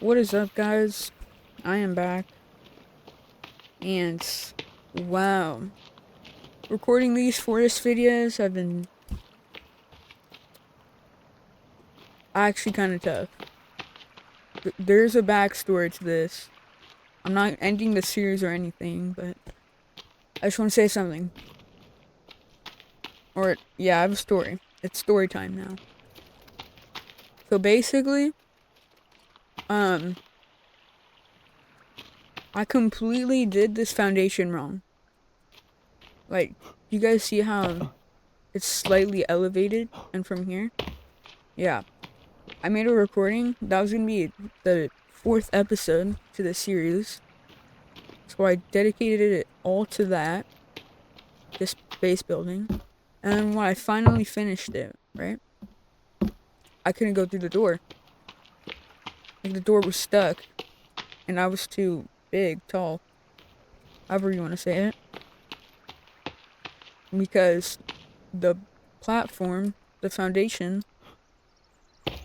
What is up, guys? I am back, and wow, recording these forest videos have been actually kind of tough. There's a backstory to this. I'm not ending the series or anything, but I just want to say something. Or, yeah, I have a story. It's story time now. So basically, um, I completely did this foundation wrong. Like, you guys see how it's slightly elevated and from here? Yeah. I made a recording. That was gonna be the fourth episode to the series. So I dedicated it all to that, this base building. And then when I finally finished it, right? I couldn't go through the door. Like the door was stuck. And I was too big, tall, however you want to say it. Because the platform, the foundation,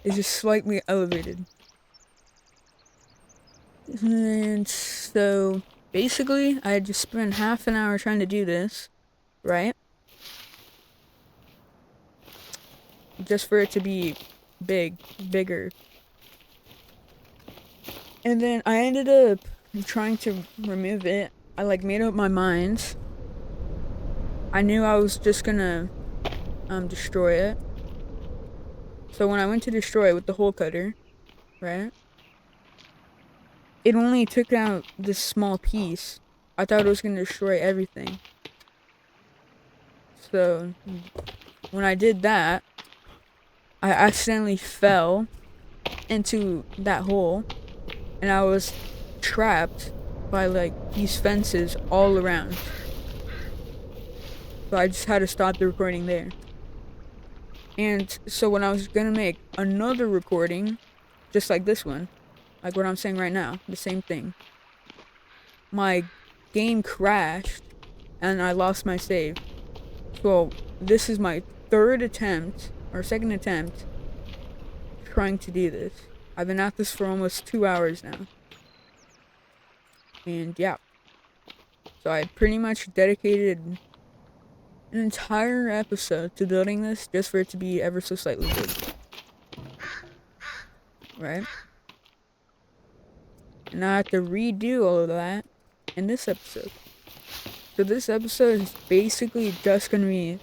is just slightly elevated. And so basically, I had just spent half an hour trying to do this, right? Just for it to be bigger. And then I ended up trying to remove it. I made up my mind. I knew I was just gonna destroy it. So when I went to destroy it with the hole cutter, right? It only took out this small piece. I thought it was gonna destroy everything. So when I did that, I accidentally fell into that hole, and I was trapped by these fences all around. So I just had to stop the recording there. And so when I was gonna make another recording, just like this one, like what I'm saying right now, the same thing, my game crashed and I lost my save. So this is my third attempt, or second attempt, trying to do this. I've been at this for almost 2 hours now. And yeah. So I pretty much dedicated an entire episode to building this just for it to be ever so slightly big. Right? And I have to redo all of that in this episode. So this episode is basically just gonna be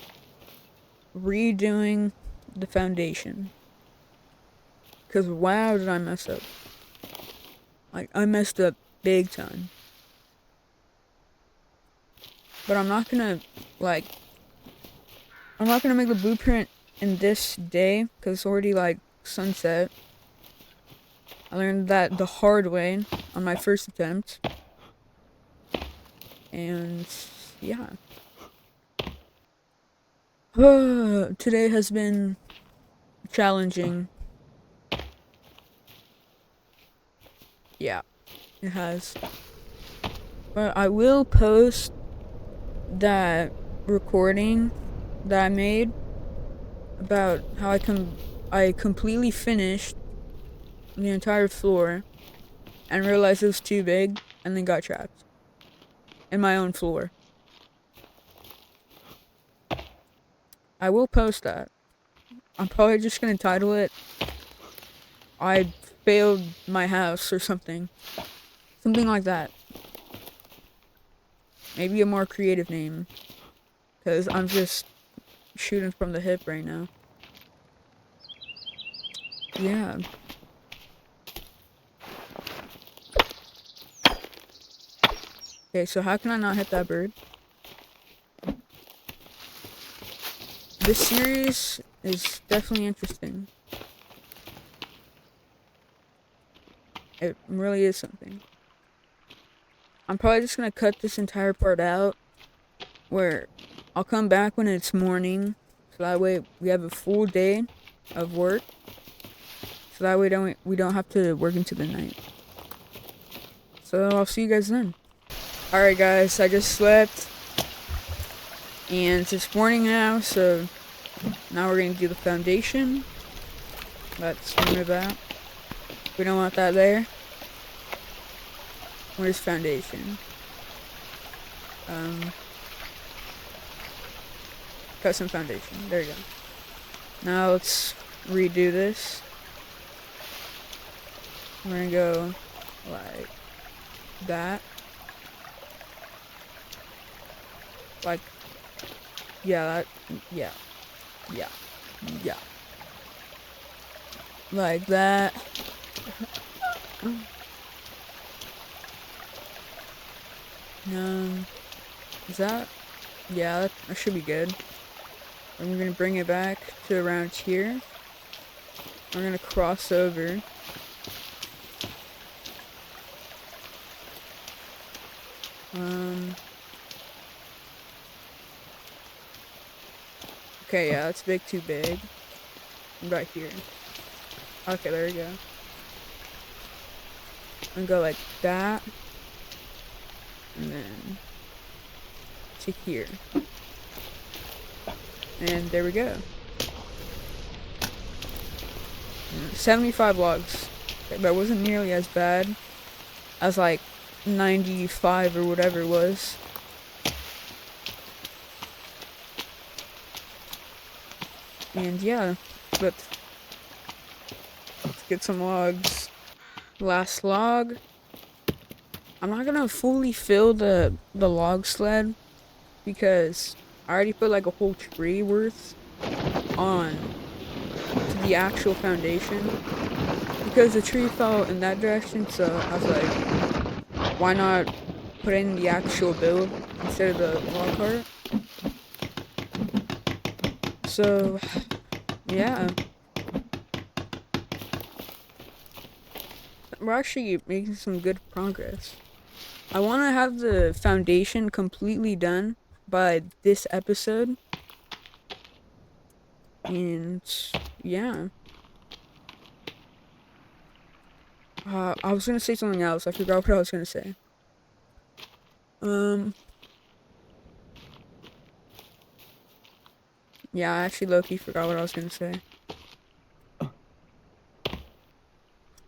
redoing the foundation. Cause wow, did I mess up. I messed up big time. But I'm not gonna make the blueprint in this day, cause it's already sunset. I learned that the hard way on my first attempt. And yeah. Today has been challenging. Yeah, it has. But I will post that recording that I made about how I completely finished the entire floor and realized it was too big and then got trapped in my own floor. I will post that. I'm probably just gonna title it I failed my house or something. Something like that. Maybe a more creative name. Because I'm just shooting from the hip right now. Yeah. Okay, so how can I not hit that bird? This series is definitely interesting. It really is something. I'm probably just gonna cut this entire part out, where I'll come back when it's morning, so that way we have a full day of work, so that way we don't have to work into the night. So I'll see you guys then. Alright guys, I just slept, and it's morning now, so now we're gonna do the foundation. Let's remove that. We don't want that there. Where's foundation? Cut some foundation. There you go. Now let's redo this. We're gonna go like that. Like, yeah, yeah. Like that. Is that? Yeah, that should be good. And we're gonna bring it back to around here. We're gonna cross over. Okay, yeah, that's big, too big. Right here. Okay, there we go. And go like that. And then to here. And there we go. 75 logs. That wasn't nearly as bad as like 95 or whatever it was. And yeah, let's get some logs. Last log. I'm not gonna fully fill the log sled because I already put like a whole tree worth on to the actual foundation because the tree fell in that direction, so I was like, why not put in the actual build instead of the log cart? So yeah, we're actually making some good progress. I want to have the foundation completely done by this episode. And yeah. I was gonna say something else. I forgot what I was gonna say. Yeah, I actually low-key forgot what I was gonna say.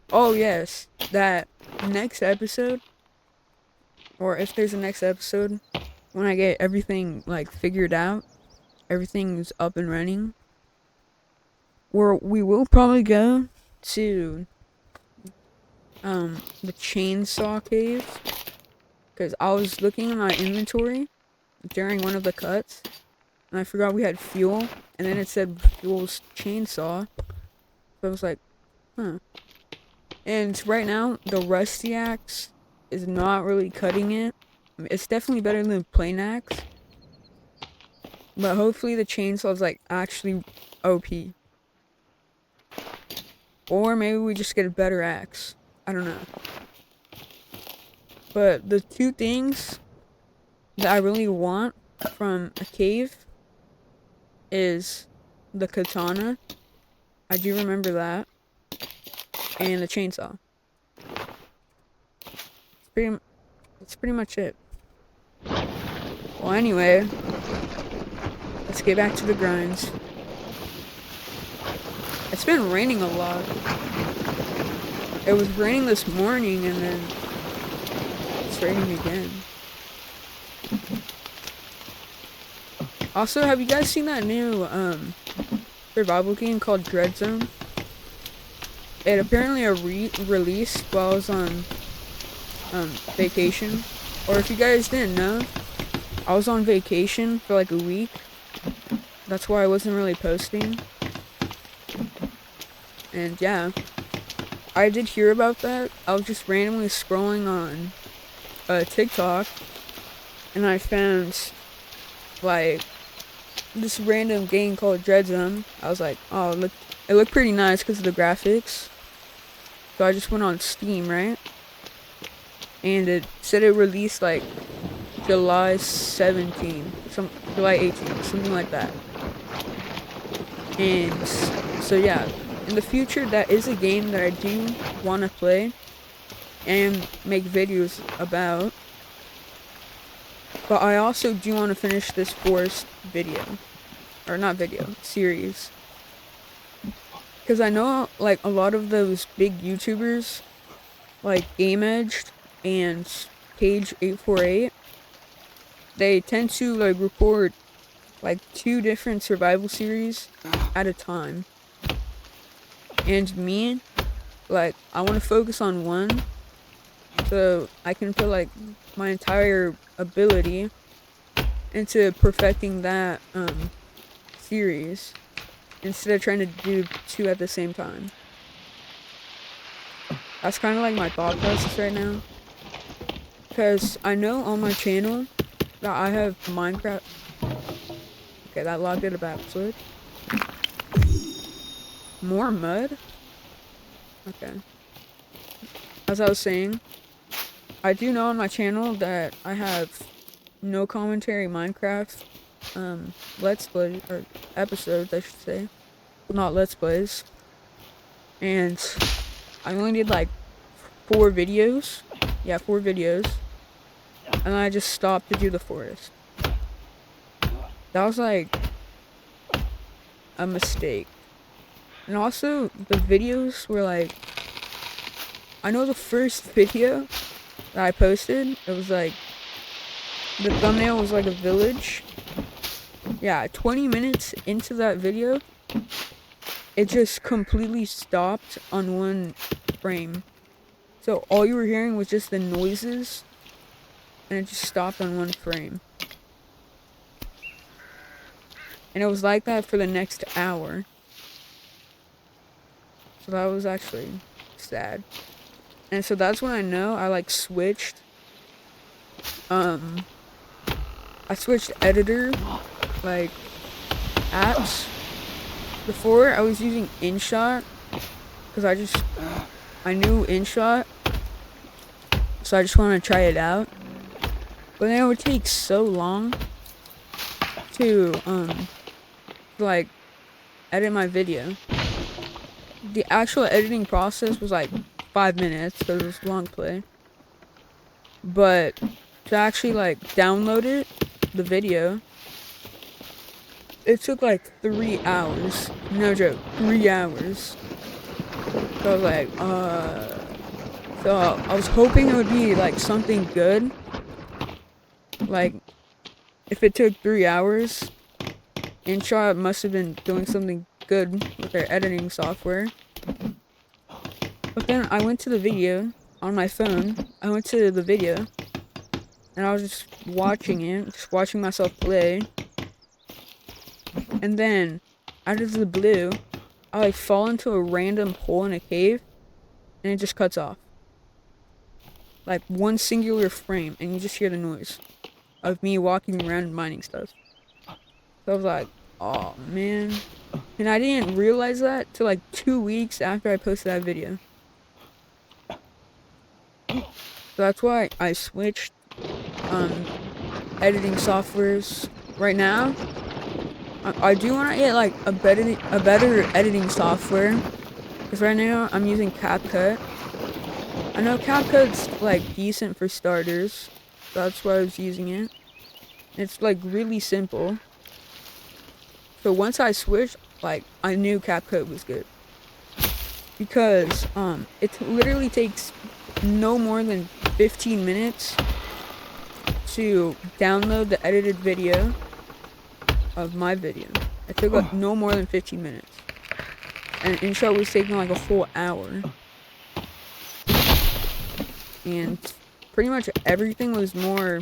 Oh yes, that next episode, or if there's a next episode, when I get everything like figured out, everything's up and running, we will probably go to the chainsaw cave, because I was looking in my inventory during one of the cuts, and I forgot we had fuel, and then it said fuel's chainsaw, so I was like, huh. And right now, the rusty axe is not really cutting it. It's definitely better than the plain axe. But hopefully the chainsaw is like actually OP. Or maybe we just get a better axe. I don't know. But the two things that I really want from a cave is the katana. I do remember that. And the chainsaw. That's pretty much it. Well, anyway, let's get back to the grinds. It's been raining a lot. It was raining this morning and then it's raining again. Also, have you guys seen that new survival game called Dread Zone? It apparently released while I was on vacation. Or if you guys didn't know, I was on vacation for like a week. That's why I wasn't really posting. And yeah, I did hear about that. I was just randomly scrolling on TikTok, and I found like this random game called Dread Zone. I was like, oh, look, it looked pretty nice because of the graphics. So I just went on Steam, right? And it said it released like July 17, July 18, something like that. And so yeah, in the future, that is a game that I do want to play and make videos about. But I also do want to finish this forest video. Or not video, series. Because I know, like, a lot of those big YouTubers, like Game Edged and Cage 848, they tend to like record like 2 different survival series at a time. And me, like, I want to focus on one so I can put like my entire ability into perfecting that series instead of trying to do 2 at the same time. That's kind of like my thought process right now. Because I know on my channel that I have Minecraft. Okay, that logged it a backflip. More mud? Okay. As I was saying, I do know on my channel that I have no commentary Minecraft Let's Play, or episodes I should say. Not Let's Plays. And I only did like 4 videos. Yeah, 4 videos. And I just stopped to do the forest. That was like a mistake. And also, the videos were like, I know the first video that I posted, it was like, the thumbnail was like a village. Yeah, 20 minutes into that video, it just completely stopped on 1 frame. So all you were hearing was just the noises, and it just stopped on 1 frame. And it was like that for the next hour. So that was actually sad. And so that's when I know I like switched. I switched editor, like, apps. Before I was using InShot, because I knew InShot, so I just wanted to try it out. But then it would take so long to, like, edit my video. The actual editing process was like 5 minutes, because it was long play. But to actually, like, download it, the video, it took like 3 hours. No joke, 3 hours. So I was like, so I was hoping it would be like something good. Like, if it took 3 hours, InShot must have been doing something good with their editing software. But then I went to the video on my phone. I went to the video, and I was just watching it, just watching myself play. And then, out of the blue, I like fall into a random hole in a cave, and it just cuts off. Like 1 singular frame, and you just hear the noise of me walking around and mining stuff. So I was like, oh man. And I didn't realize that till like 2 weeks after I posted that video. So that's why I switched editing softwares. Right now, I do want to get like a better editing software, because right now I'm using CapCut. I know CapCut's like decent for starters, so that's why I was using it. It's like really simple. So once I switched, like, I knew CapCut was good, because it literally takes no more than 15 minutes to download the edited video of my video. It took like no more than 15 minutes. And InShot was taking like a full hour. And pretty much everything was more,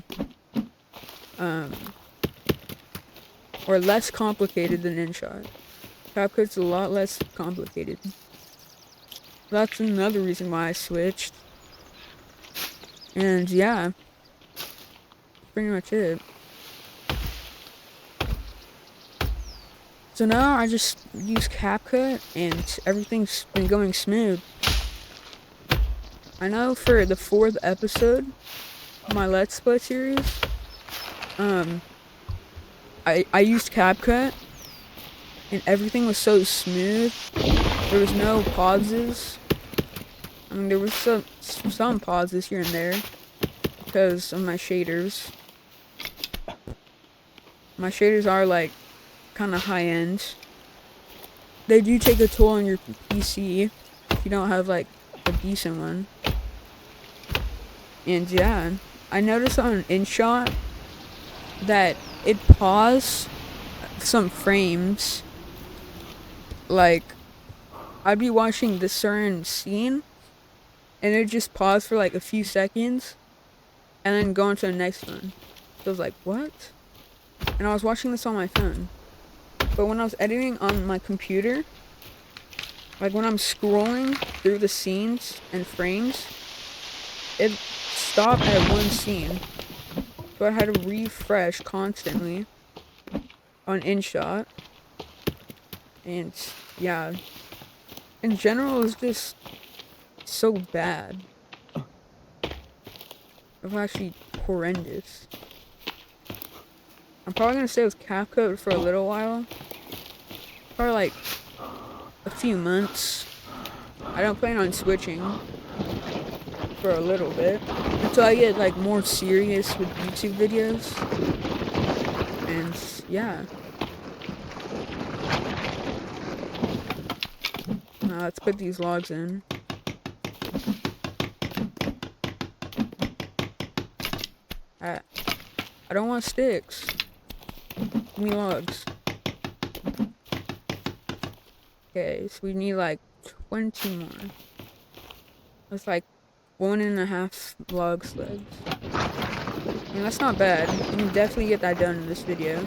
or less complicated than InShot. CapCut's a lot less complicated. That's another reason why I switched. And yeah, pretty much it. So now I just use CapCut, and everything's been going smooth. I know for the 4th episode of my Let's Play series, I used CapCut, and everything was so smooth. There was no pauses. I mean, there was some pauses here and there because of my shaders. My shaders are like kind of high end. They do take a toll on your PC if you don't have like a decent one. And yeah, I noticed on InShot that it paused some frames. Like, I'd be watching this certain scene, and it just paused for like a few seconds, and then go on to the next one. So I was like, what? And I was watching this on my phone. But when I was editing on my computer, like when I'm scrolling through the scenes and frames, it stopped at one scene. So I had to refresh constantly on InShot. And yeah, in general, it's just so bad. It's actually horrendous. I'm probably gonna stay with CapCut for a little while. Probably like a few months. I don't plan on switching for a little bit until I get like more serious with YouTube videos. And yeah. Let's put these logs in. I don't want sticks. Give me logs. Okay, so we need like 20 more. That's like 1.5 log sleds. I mean, that's not bad. We can definitely get that done in this video.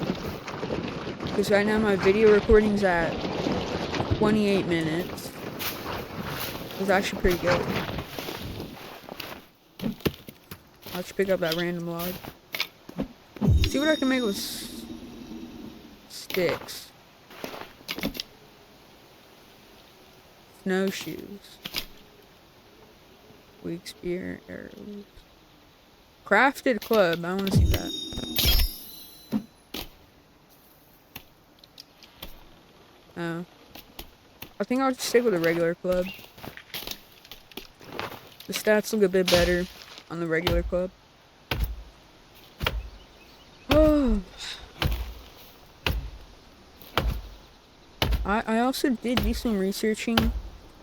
Because right now my video recording's at 28 minutes. It's actually pretty good. I'll just pick up that random log. See what I can make with sticks. Snowshoes. Weak spear, arrows. Crafted club. I want to see that. Oh. I think I'll just stick with a regular club. The stats look a bit better on the regular club. Oh. I also did do some researching,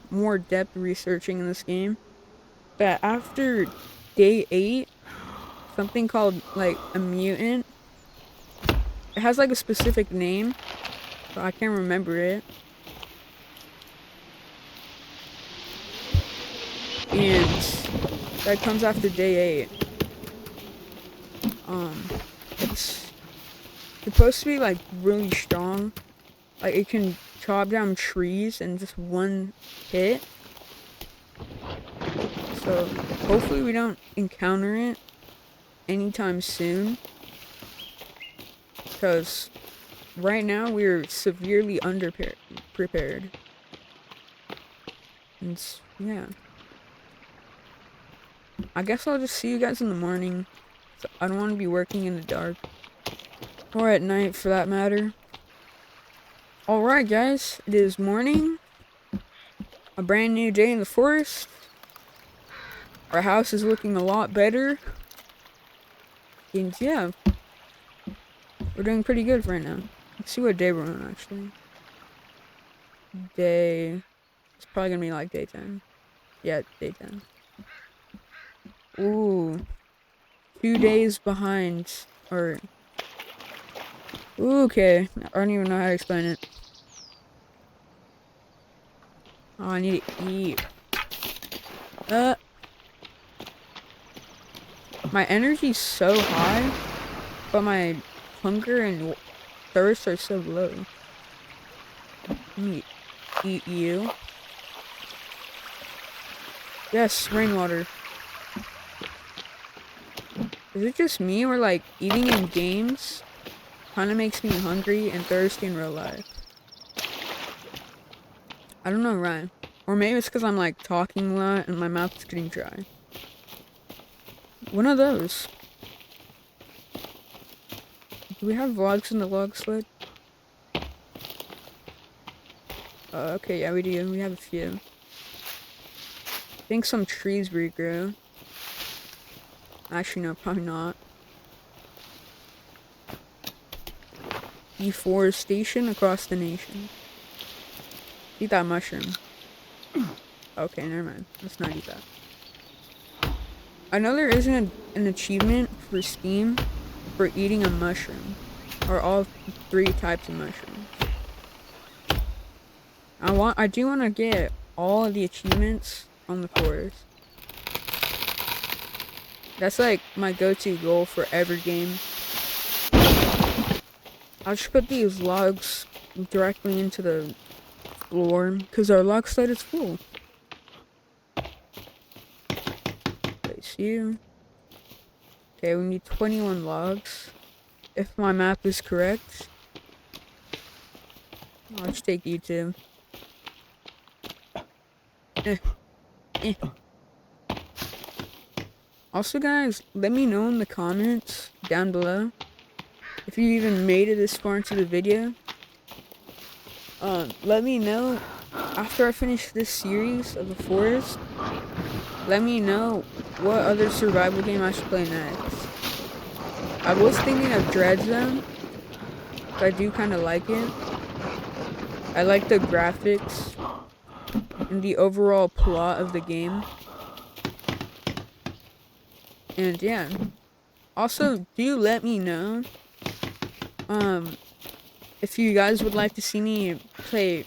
more depth researching in this game. But after day 8, something called like a mutant. It has like a specific name, but I can't remember it. And that comes after day 8. It's supposed to be like really strong. Like it can chop down trees in just one hit. So hopefully we don't encounter it anytime soon. Because right now we're severely underprepared. And yeah. I guess I'll just see you guys in the morning. So I don't want to be working in the dark. Or at night for that matter. Alright guys, it is morning. A brand new day in the forest. Our house is looking a lot better. And yeah. We're doing pretty good right now. Let's see what day we're on actually. It's probably gonna be like day 10. Yeah, day 10. Ooh. 2 days behind. Or okay. I don't even know how to explain it. Oh, I need to eat. My energy's so high, but my hunger and thirst are so low. Let me eat you. Yes, rainwater. Is it just me or like eating in games kind of makes me hungry and thirsty in real life? I don't know, Ryan. Or maybe it's because I'm like talking a lot and my mouth is getting dry. One of those. Do we have logs in the log sled? Okay, yeah, we do. We have a few. I think some trees regrow. Actually, no, probably not. Deforestation across the nation. Eat that mushroom. Okay, never mind. Let's not eat that. I know there isn't an achievement for Steam for eating a mushroom, or all 3 types of mushrooms. I do want to get all of the achievements on the forest. That's like my go-to goal for every game. I'll just put these logs directly into the floor because our log slide is full. Place you. Okay, we need 21 logs. If my map is correct. I'll just take you two. Also, guys, let me know in the comments down below if you even made it this far into the video. Let me know after I finish this series of the forest. Let me know what other survival game I should play next. I was thinking of Dread Zone. I do kind of like it. I like the graphics and the overall plot of the game. And yeah. Also, do let me know if you guys would like to see me play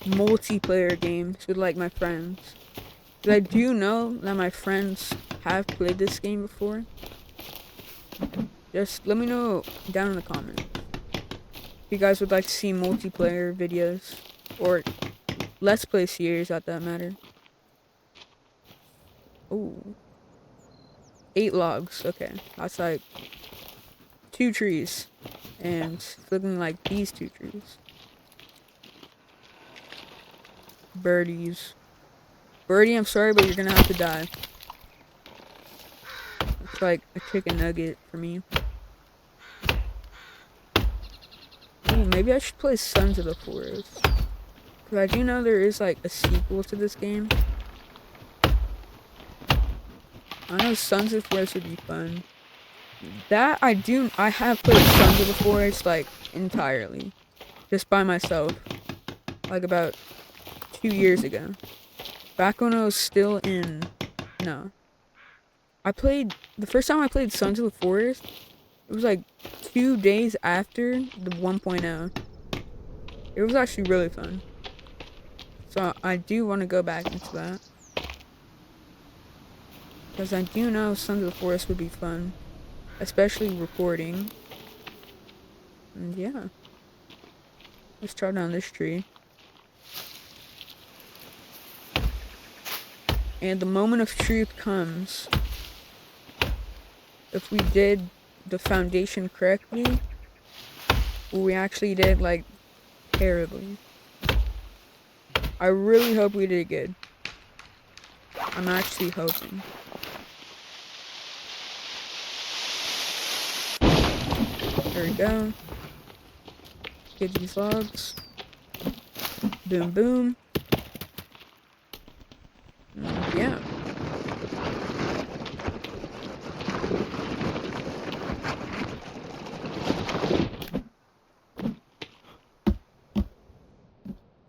multiplayer games with like my friends. Because I do know that my friends have played this game before. Just let me know down in the comments if you guys would like to see multiplayer videos or let's play series at that matter. Ooh. 8 logs. Okay. That's like 2 trees. And it's looking like these 2 trees. Birdies. Birdie, I'm sorry, but you're gonna have to die. It's like a chicken nugget for me. Ooh, maybe I should play Sons of the Forest. Because I do know there is like a sequel to this game. I know Sons of the Forest would be fun. I have played Sons of the Forest like entirely. Just by myself. Like about 2 years ago. Back when I was still in... No. The first time I played Sons of the Forest, it was like 2 days after the 1.0. It was actually really fun. So I do want to go back into that. Because I do know Sons of the Forest would be fun. Especially recording. And yeah. Let's try down this tree. And the moment of truth comes. If we did the foundation correctly, or we actually did like terribly. I really hope we did good. I'm actually hoping. There we go. Get these logs. Boom, boom. Yeah.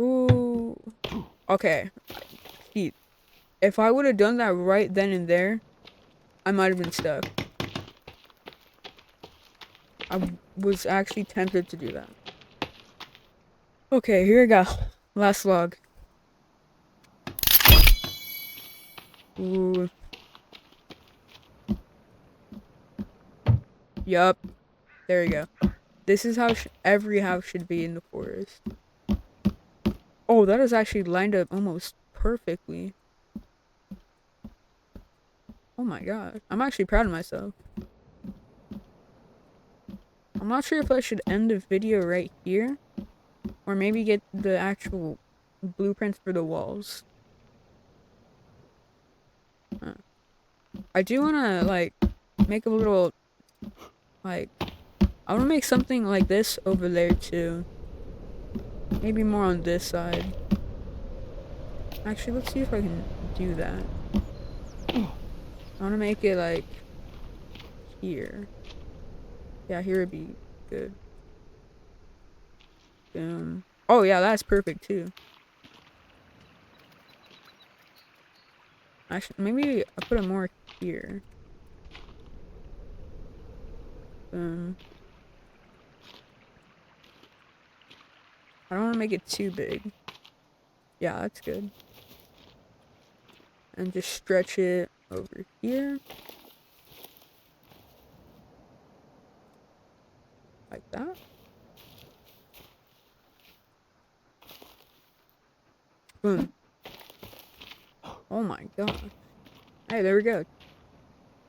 Ooh. Okay. See, if I would have done that right then and there, I might have been stuck. I was actually tempted to do that. Okay, here we go. Last log. Ooh. Yup. There we go. This is how every house should be in the forest. Oh, that is actually lined up almost perfectly. Oh my god. I'm actually proud of myself. I'm not sure if I should end the video right here. Or maybe get the actual blueprints for the walls. I do want to, like, make a little, like... I want to make something like this over there, too. Maybe more on this side. Actually, let's see if I can do that. I want to make it, like, here. Yeah, here would be good. Boom. Oh, yeah, that's perfect, too. Actually, maybe I put it more here. I don't want to make it too big. Yeah, that's good. And just stretch it over here. Like that. Boom. Oh my god. Hey, there we go.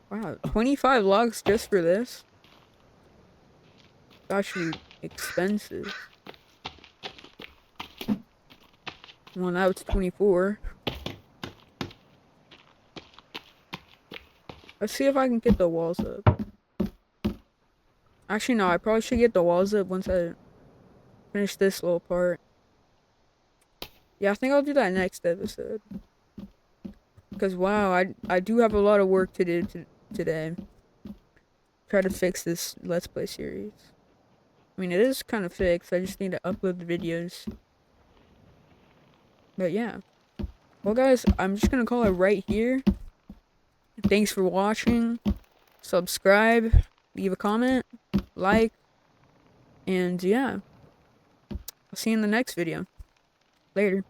Wow, 25 logs just for this? That should be expensive. Well, now it's 24. Let's see if I can get the walls up. Actually, no, I probably should get the walls up once I finish this little part. Yeah, I think I'll do that next episode. Because, wow, I do have a lot of work to do today. Try to fix this Let's Play series. I mean, it is kind of fixed. I just need to upload the videos. But, yeah. Well, guys, I'm just going to call it right here. Thanks for watching. Subscribe. Leave a comment. Like. And, yeah. I'll see you in the next video. Later.